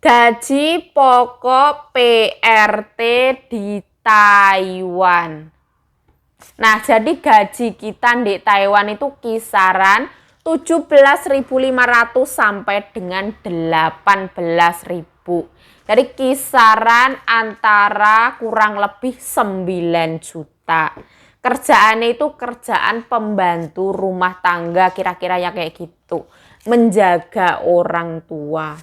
Gaji pokok PRT di Taiwan. Nah, jadi gaji kita di Taiwan itu kisaran 17.500 sampai dengan 18.000. Jadi kisaran antara kurang lebih 9 juta. Kerjaannya itu kerjaan pembantu rumah tangga, kira-kira ya kayak gitu. Menjaga orang tua.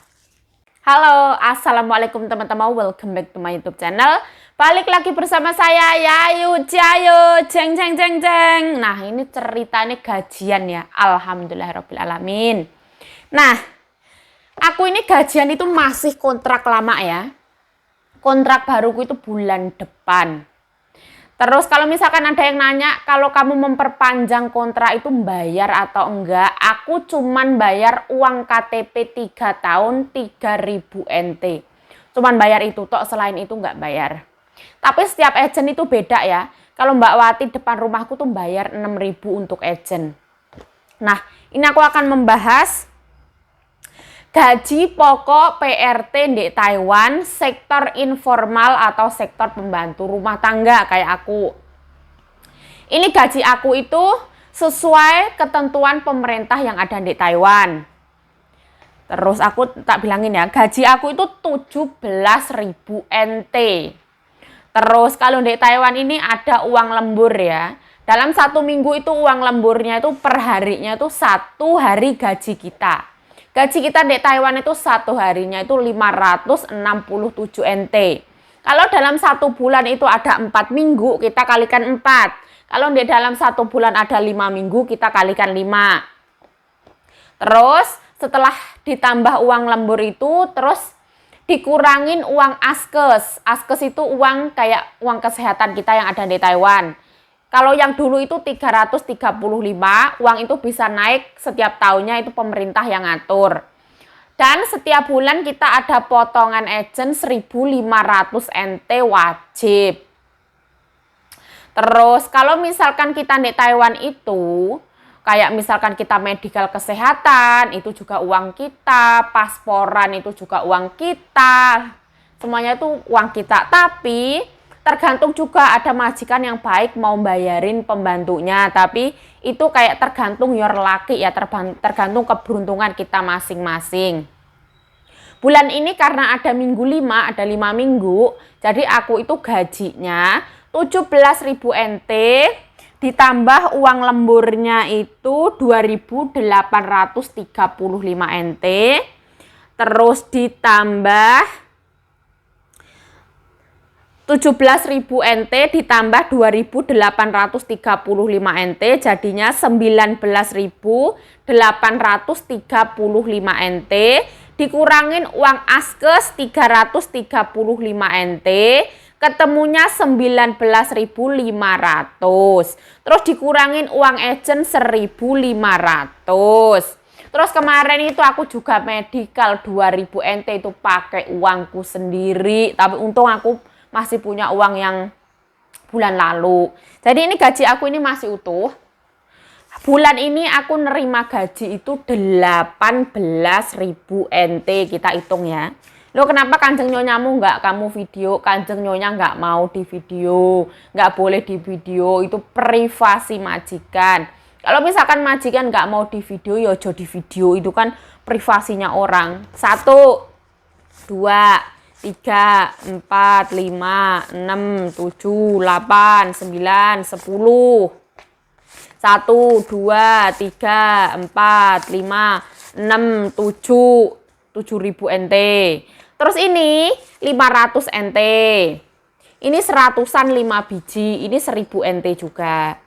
Halo, assalamualaikum teman-teman, welcome back to my YouTube channel. Balik lagi bersama saya Yayu Jayo, jeng jeng jeng jeng. Nah, ini ceritanya gajian ya, alhamdulillahirobbilalamin. Nah, aku ini gajian itu masih kontrak lama ya. Kontrak baruku itu bulan depan. Terus kalau misalkan ada yang nanya, kalau kamu memperpanjang kontrak itu bayar atau enggak? Aku cuman bayar uang KTP 3 tahun 3.000 NT. Cuman bayar itu toh, selain itu enggak bayar. Tapi setiap agent itu beda ya. Kalau Mbak Wati depan rumahku tuh bayar 6.000 untuk agent. Nah, ini aku akan membahas gaji pokok PRT di Taiwan, sektor informal atau sektor pembantu rumah tangga kayak aku. Ini gaji aku itu sesuai ketentuan pemerintah yang ada di Taiwan. Terus aku tak bilangin ya, gaji aku itu 17.000 NT. Terus kalau di Taiwan ini ada uang lembur ya. Dalam 1 minggu itu uang lemburnya itu per harinya itu 1 hari gaji kita. Gaji kita di Taiwan itu 1 harinya itu 567 NT. Kalau dalam 1 bulan itu ada 4 minggu, kita kalikan 4. Kalau di dalam 1 bulan ada 5 minggu, kita kalikan 5. Terus setelah ditambah uang lembur itu, terus dikurangin uang askes. Askes itu uang kayak uang kesehatan kita yang ada di Taiwan. Kalau yang dulu itu 335, uang itu bisa naik setiap tahunnya, itu pemerintah yang ngatur. Dan setiap bulan kita ada potongan agent 1.500 NT wajib. Terus kalau misalkan kita di Taiwan itu, kayak misalkan kita medical kesehatan, itu juga uang kita, pasporan itu juga uang kita, semuanya itu uang kita. Tapi tergantung juga ada majikan yang baik mau bayarin pembantunya, tapi itu kayak tergantung your lucky ya, tergantung keberuntungan kita masing-masing. Bulan ini karena ada minggu 5, ada 5 minggu, jadi aku itu gajinya 17.000 NT, ditambah uang lemburnya itu 2.835 NT, terus ditambah 17.000 NT ditambah 2.835 NT, jadinya 19.835 NT, dikurangin uang askes 335 NT, ketemunya 19.500, terus dikurangin uang agent 1.500. Terus kemarin itu aku juga medical 2.000 NT itu pakai uangku sendiri, tapi untung aku masih punya uang yang bulan lalu. Jadi ini gaji aku ini masih utuh. Bulan ini aku nerima gaji itu 18.000 NT, kita hitung ya. Loh, kenapa kanjeng nyonyamu nggak kamu video? Kanjeng nyonya nggak mau di video, nggak boleh di video, itu privasi majikan. Kalau misalkan majikan nggak mau di video, ya jadi di video, itu kan privasinya orang. 1, 2, 3, 4, 5, 6, 7, 8, 9, 10. 1, 2, 3, 4, 5, 6, 7. 7.000 NT. Terus ini 500 NT. Ini 100-an 5 biji. Ini 1.000 NT juga.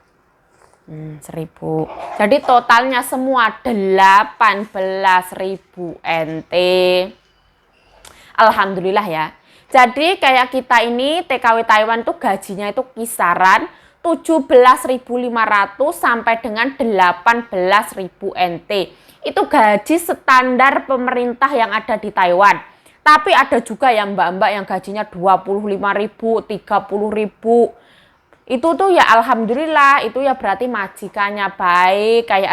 1.000. Jadi totalnya semua 18.000 NT. Alhamdulillah ya. Jadi kayak kita ini TKW Taiwan tuh gajinya itu kisaran 17.500 sampai dengan 18.000 NT. Itu gaji standar pemerintah yang ada di Taiwan. Tapi ada juga yang mbak-mbak yang gajinya 25.000, 30.000. Itu tuh ya alhamdulillah, itu ya berarti majikannya baik, kayak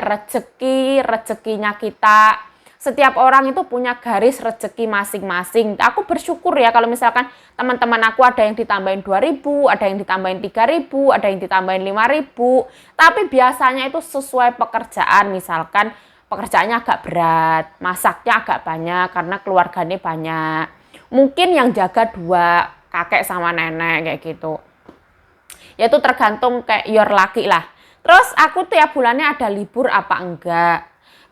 rezekinya kita setiap orang itu punya garis rezeki masing-masing. Aku bersyukur ya kalau misalkan teman-teman aku ada yang ditambahin 2.000, ada yang ditambahin 3.000, ada yang ditambahin 5.000. Tapi biasanya itu sesuai pekerjaan, misalkan pekerjaannya agak berat, masaknya agak banyak karena keluarganya banyak. Mungkin yang jaga 2, kakek sama nenek kayak gitu. Ya itu tergantung kayak your laki lah. Terus aku tiap bulannya ada libur apa enggak.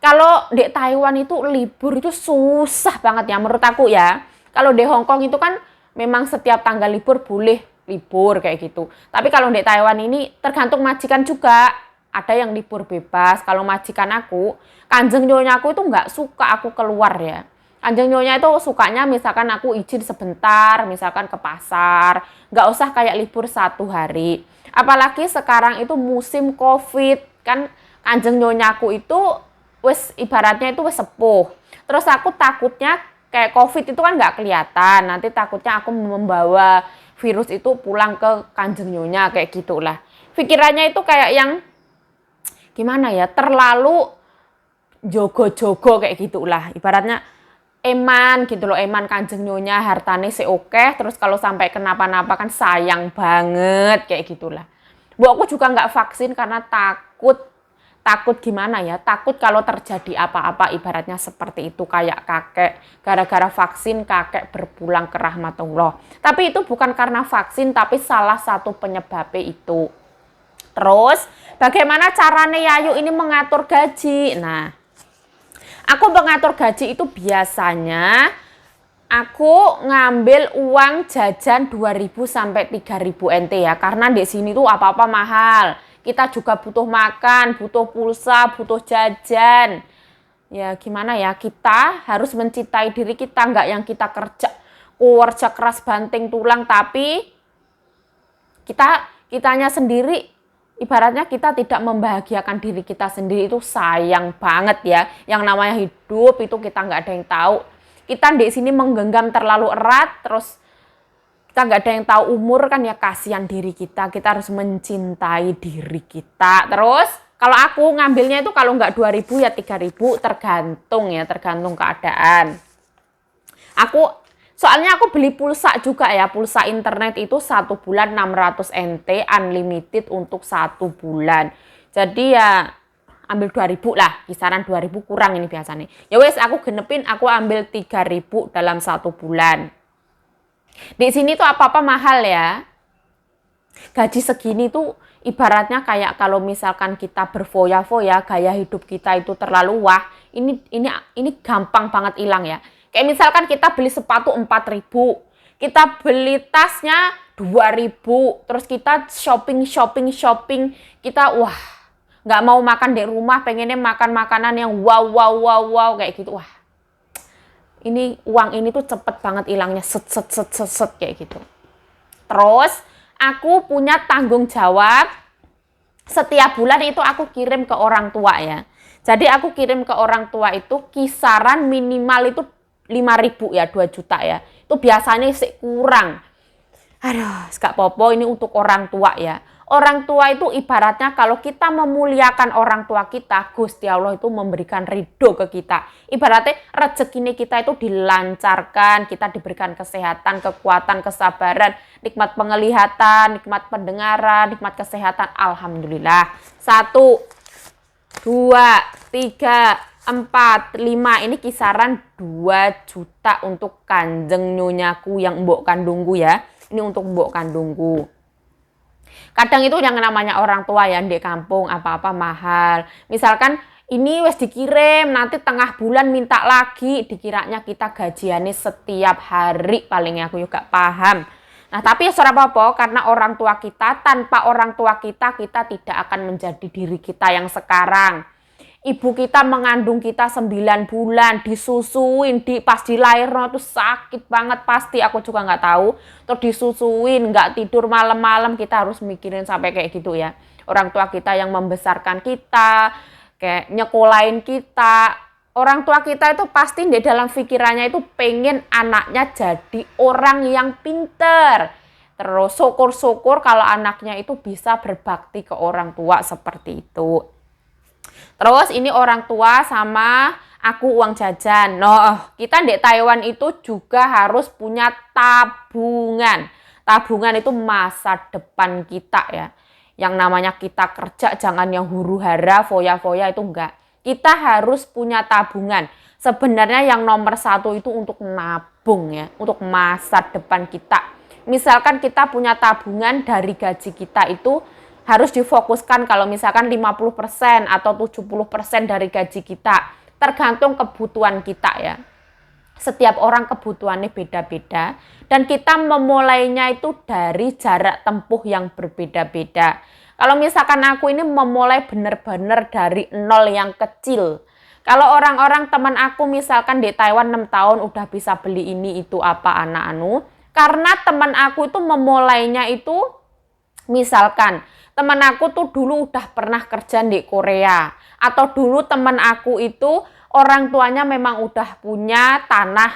Kalau di Taiwan itu libur itu susah banget ya menurut aku ya. Kalau di Hong Kong itu kan memang setiap tanggal libur boleh libur kayak gitu. Tapi kalau di Taiwan ini tergantung majikan juga. Ada yang libur bebas. Kalau majikan aku, kanjeng nyonya aku itu nggak suka aku keluar ya. Kanjeng nyonya itu sukanya misalkan aku izin sebentar, misalkan ke pasar. Nggak usah kayak libur 1 hari. Apalagi sekarang itu musim COVID. Kan kanjeng nyonya aku itu wes ibaratnya itu wes sepuh. Terus aku takutnya kayak COVID itu kan nggak kelihatan. Nanti takutnya aku membawa virus itu pulang ke kanjeng nyonya kayak gitulah. Pikirannya itu kayak yang gimana ya, terlalu jogo-jogo kayak gitulah. Ibaratnya eman gitu loh, eman kanjeng nyonya hartane oke, terus kalau sampai kenapa-napa kan sayang banget kayak gitulah. Bu aku juga nggak vaksin karena takut gimana ya, takut kalau terjadi apa-apa ibaratnya seperti itu kayak kakek, gara-gara vaksin kakek berpulang ke rahmatullah. Tapi itu bukan karena vaksin, tapi salah satu penyebabnya itu. Terus bagaimana caranya Yayu ini mengatur gaji? Nah, aku mengatur gaji itu biasanya aku ngambil uang jajan 2.000 sampai 3.000 NT ya, karena di sini tuh apa-apa mahal. Kita juga butuh makan, butuh pulsa, butuh jajan. Ya gimana ya, kita harus mencintai diri kita, nggak yang kita kerja keras banting tulang, tapi kitanya sendiri, ibaratnya kita tidak membahagiakan diri kita sendiri, itu sayang banget ya. Yang namanya hidup itu kita nggak ada yang tahu. Kita di sini menggenggam terlalu erat, terus kita nggak ada yang tahu umur kan ya, kasihan diri kita harus mencintai diri kita. Terus kalau aku ngambilnya itu kalau nggak 2.000 ya 3.000, tergantung keadaan. Soalnya aku beli pulsa juga ya, pulsa internet itu 1 bulan 600 NT unlimited untuk 1 bulan. Jadi ya ambil 2.000 lah, kisaran 2.000 kurang ini biasanya. Ya wes aku genepin, aku ambil 3.000 dalam 1 bulan. Di sini tuh apa-apa mahal ya. Gaji segini tuh ibaratnya kayak kalau misalkan kita berfoya-foya, gaya hidup kita itu terlalu wah, ini gampang banget hilang ya. Kayak misalkan kita beli sepatu 4.000, kita beli tasnya 2.000, terus kita shopping, kita wah, nggak mau makan di rumah, pengennya makan makanan yang wow kayak gitu. Wah, ini uang ini tuh cepet banget hilangnya, set kayak gitu. Terus aku punya tanggung jawab, setiap bulan itu aku kirim ke orang tua ya. Jadi aku kirim ke orang tua itu kisaran minimal itu 5.000 ya, 2 juta ya. Itu biasanya sih kurang. Aduh, gak popo, ini untuk orang tua ya. Orang tua itu ibaratnya kalau kita memuliakan orang tua kita, Gusti Allah itu memberikan ridho ke kita. Ibaratnya rezeki kita itu dilancarkan, kita diberikan kesehatan, kekuatan, kesabaran, nikmat penglihatan, nikmat pendengaran, nikmat kesehatan. Alhamdulillah. 1, 2, 3, 4, 5. Ini kisaran 2 juta untuk kanjeng nyonyaku yang mbok kandungku ya. Ini untuk mbok kandungku. Kadang itu yang namanya orang tua ya di kampung apa-apa mahal. Misalkan ini wes dikirim, nanti tengah bulan minta lagi, dikiranya kita gajiannya setiap hari, palingnya aku juga paham. Nah tapi ya suara apa-apa, karena orang tua kita, tanpa orang tua kita tidak akan menjadi diri kita yang sekarang. Ibu kita mengandung kita 9 bulan, disusuin, pas dilahirno itu sakit banget pasti, aku juga nggak tahu. Terus disusuin, nggak tidur malam-malam, kita harus mikirin sampai kayak gitu ya. Orang tua kita yang membesarkan kita, kayak nyekolahin kita. Orang tua kita itu pasti di dalam pikirannya itu pengen anaknya jadi orang yang pinter. Terus syukur-syukur kalau anaknya itu bisa berbakti ke orang tua seperti itu. Terus ini orang tua sama aku uang jajan. Nah, kita di Taiwan itu juga harus punya tabungan. Tabungan itu masa depan kita ya. Yang namanya kita kerja jangan yang huru-hara, foya-foya itu enggak. Kita harus punya tabungan. Sebenarnya yang nomor satu itu untuk nabung ya, untuk masa depan kita. Misalkan kita punya tabungan dari gaji kita itu harus difokuskan kalau misalkan 50% atau 70% dari gaji kita. Tergantung kebutuhan kita ya. Setiap orang kebutuhannya beda-beda dan kita memulainya itu dari jarak tempuh yang berbeda-beda. Kalau misalkan aku ini memulai benar-benar dari nol yang kecil. Kalau orang-orang teman aku misalkan di Taiwan 6 tahun udah bisa beli ini itu apa anak anu. Karena teman aku itu memulainya itu misalkan teman aku tuh dulu udah pernah kerja di Korea. Atau dulu teman aku itu orang tuanya memang udah punya tanah.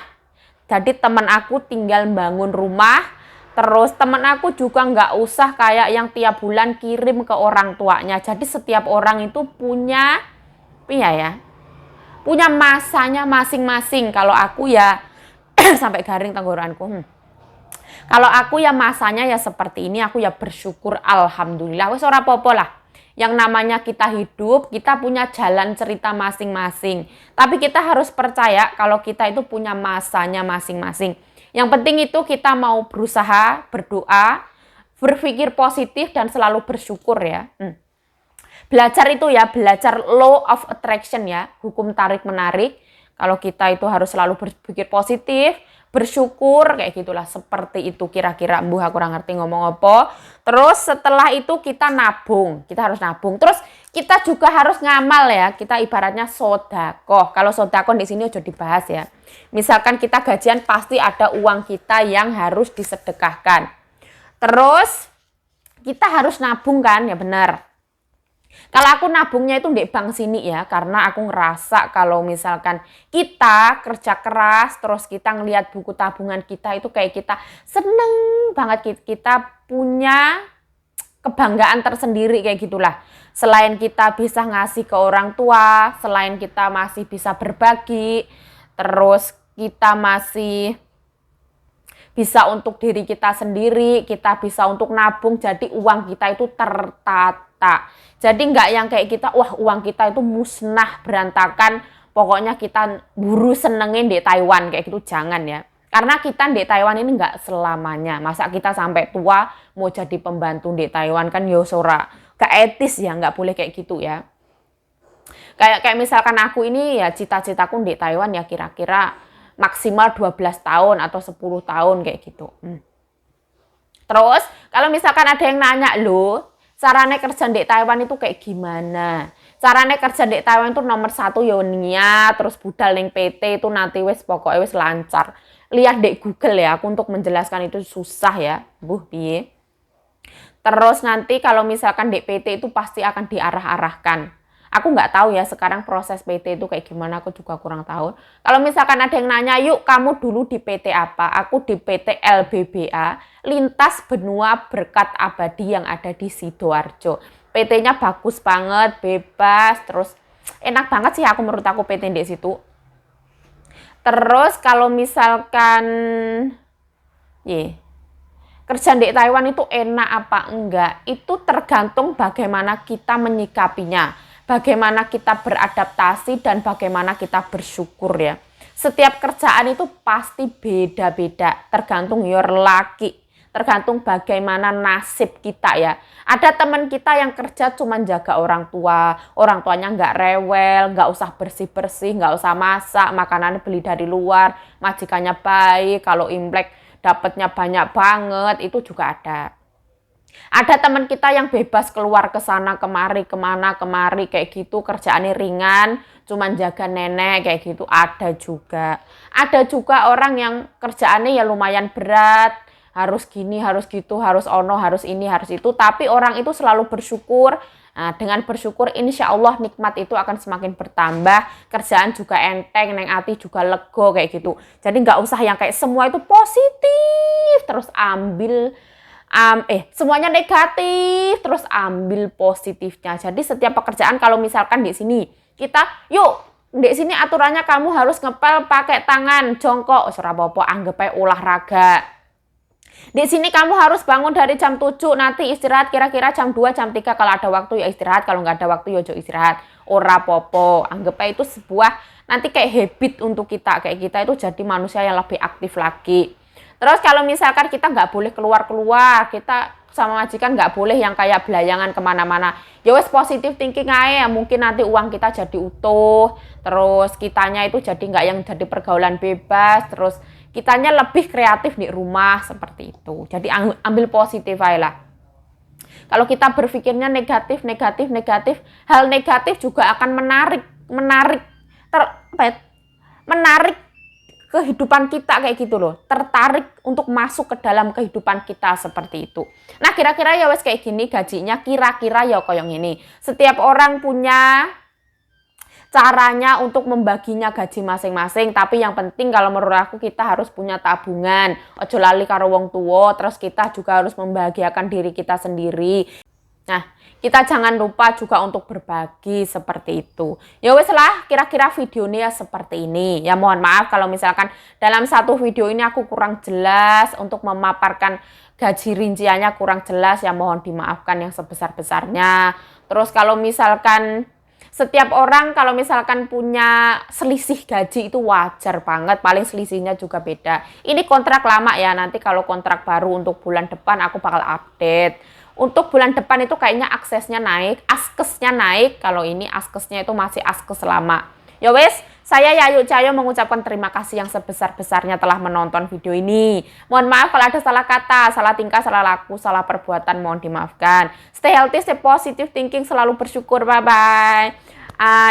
Jadi teman aku tinggal bangun rumah. Terus teman aku juga nggak usah kayak yang tiap bulan kirim ke orang tuanya. Jadi setiap orang itu punya punya masanya masing-masing. Kalau aku ya sampai garing tenggorokanku. Kalau aku ya masanya ya seperti ini, aku ya bersyukur alhamdulillah. Wes ora apa-apa lah. Yang namanya kita hidup, kita punya jalan cerita masing-masing. Tapi kita harus percaya kalau kita itu punya masanya masing-masing. Yang penting itu kita mau berusaha, berdoa, berpikir positif dan selalu bersyukur ya. Belajar itu ya, belajar law of attraction ya, hukum tarik-menarik. Kalau kita itu harus selalu berpikir positif, bersyukur, kayak gitulah. Seperti itu kira-kira, mbuh aku kurang ngerti ngomong apa. Terus setelah itu kita nabung, kita harus nabung. Terus kita juga harus ngamal ya, kita ibaratnya sodakoh. Kalau sodakoh di sini udah dibahas ya. Misalkan kita gajian pasti ada uang kita yang harus disedekahkan. Terus kita harus nabung kan, ya benar. Kalau aku nabungnya itu di bank sini ya, karena aku ngerasa kalau misalkan kita kerja keras, terus kita ngelihat buku tabungan kita itu kayak kita seneng banget, kita punya kebanggaan tersendiri kayak gitulah. Selain kita bisa ngasih ke orang tua, selain kita masih bisa berbagi, terus kita masih bisa untuk diri kita sendiri, kita bisa untuk nabung, jadi uang kita itu tertata. Jadi nggak yang kayak kita, wah uang kita itu musnah, berantakan, pokoknya kita buru senengin di Taiwan, kayak gitu, jangan ya. Karena kita di Taiwan ini nggak selamanya, masa kita sampai tua mau jadi pembantu di Taiwan kan yosora, gak etis ya, nggak boleh kayak gitu ya. Kayak misalkan aku ini ya cita-citaku di Taiwan ya kira-kira maksimal 12 tahun atau 10 tahun kayak gitu. Terus kalau misalkan ada yang nanya, loh caranya kerja di Taiwan itu kayak gimana? Caranya kerja di Taiwan itu nomor 1 ya niat, terus budal ning PT itu nanti wes pokoknya wes lancar. Lihat di Google ya, aku untuk menjelaskan itu susah ya, piye. Terus nanti kalau misalkan di PT itu pasti akan diarah-arahkan. Aku nggak tahu ya sekarang proses PT itu kayak gimana, aku juga kurang tahu. Kalau misalkan ada yang nanya, yuk kamu dulu di PT apa? Aku di PT LBBA, Lintas Benua Berkat Abadi yang ada di Sidoarjo. PT-nya bagus banget, bebas, terus enak banget sih menurut aku PT di situ. Terus kalau misalkan kerja di Taiwan itu enak apa enggak, itu tergantung bagaimana kita menyikapinya. Bagaimana kita beradaptasi dan bagaimana kita bersyukur ya. Setiap kerjaan itu pasti beda-beda, tergantung your laki, tergantung bagaimana nasib kita ya. Ada teman kita yang kerja cuma jaga orang tuanya nggak rewel, nggak usah bersih-bersih, nggak usah masak, makanannya beli dari luar, majikannya baik, kalau Imlek dapatnya banyak banget, itu juga ada. Ada teman kita yang bebas keluar ke sana kemari, kemana kemari kayak gitu, kerjaannya ringan, cuman jaga nenek kayak gitu, ada juga. Ada juga orang yang kerjaannya ya lumayan berat, harus gini, harus gitu, harus ono, harus ini, harus itu, tapi orang itu selalu bersyukur. Nah, dengan bersyukur insya Allah nikmat itu akan semakin bertambah, kerjaan juga enteng, neng ati juga lego kayak gitu. Jadi nggak usah yang kayak semua itu positif, terus ambil semuanya negatif, terus ambil positifnya. Jadi setiap pekerjaan kalau misalkan di sini kita yuk di sini aturannya kamu harus ngepel pakai tangan, jongkok, ora apa-apa, anggap aja olahraga. Di sini kamu harus bangun dari jam 7, nanti istirahat kira-kira jam 2, jam 3. Kalau ada waktu ya istirahat, kalau nggak ada waktu ya jo istirahat. Ora popo. Anggap aja itu sebuah nanti kayak habit untuk kita. Kayak kita itu jadi manusia yang lebih aktif lagi. Terus kalau misalkan kita nggak boleh keluar-keluar, kita sama majikan nggak boleh yang kayak belayangan kemana-mana. Ya wes positif thinking aja, mungkin nanti uang kita jadi utuh, terus kitanya itu jadi nggak yang jadi pergaulan bebas, terus kitanya lebih kreatif di rumah seperti itu. Jadi ambil positif aja lah. Kalau kita berpikirnya negatif, hal negatif juga akan menarik kehidupan kita kayak gitu loh, tertarik untuk masuk ke dalam kehidupan kita seperti itu. Nah kira-kira ya wes kayak gini gajinya, kira-kira ya kayak gini. Setiap orang punya caranya untuk membaginya gaji masing-masing, tapi yang penting kalau menurut aku kita harus punya tabungan. Ojo lali karo wong tua, terus kita juga harus membahagiakan diri kita sendiri. Nah, kita jangan lupa juga untuk berbagi seperti itu. Ya wes lah, kira-kira videonya seperti ini. Ya mohon maaf kalau misalkan dalam satu video ini aku kurang jelas untuk memaparkan gaji rinciannya kurang jelas, ya mohon dimaafkan yang sebesar-besarnya. Terus kalau misalkan setiap orang kalau misalkan punya selisih gaji itu wajar banget, paling selisihnya juga beda. Ini kontrak lama ya, nanti kalau kontrak baru untuk bulan depan aku bakal update. Untuk bulan depan itu kayaknya aksesnya naik, askesnya naik. Kalau ini askesnya itu masih askes lama. Ya wes, saya Yayu Cahyo mengucapkan terima kasih yang sebesar-besarnya telah menonton video ini. Mohon maaf kalau ada salah kata, salah tingkah, salah laku, salah perbuatan, mohon dimaafkan. Stay healthy, stay positive thinking, selalu bersyukur. Bye-bye.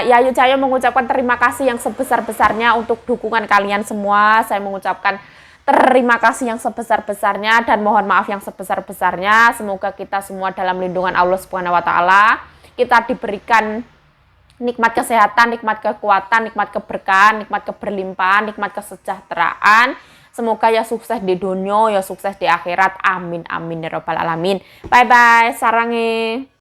Yayu Cahyo mengucapkan terima kasih yang sebesar-besarnya untuk dukungan kalian semua. Saya mengucapkan terima kasih yang sebesar-besarnya dan mohon maaf yang sebesar-besarnya. Semoga kita semua dalam lindungan Allah Subhanahu wa taala. Kita diberikan nikmat kesehatan, nikmat kekuatan, nikmat keberkahan, nikmat keberlimpahan, nikmat kesejahteraan. Semoga ya sukses di dunia, ya sukses di akhirat. Amin amin ya rabbal alamin. Bye bye, sarange.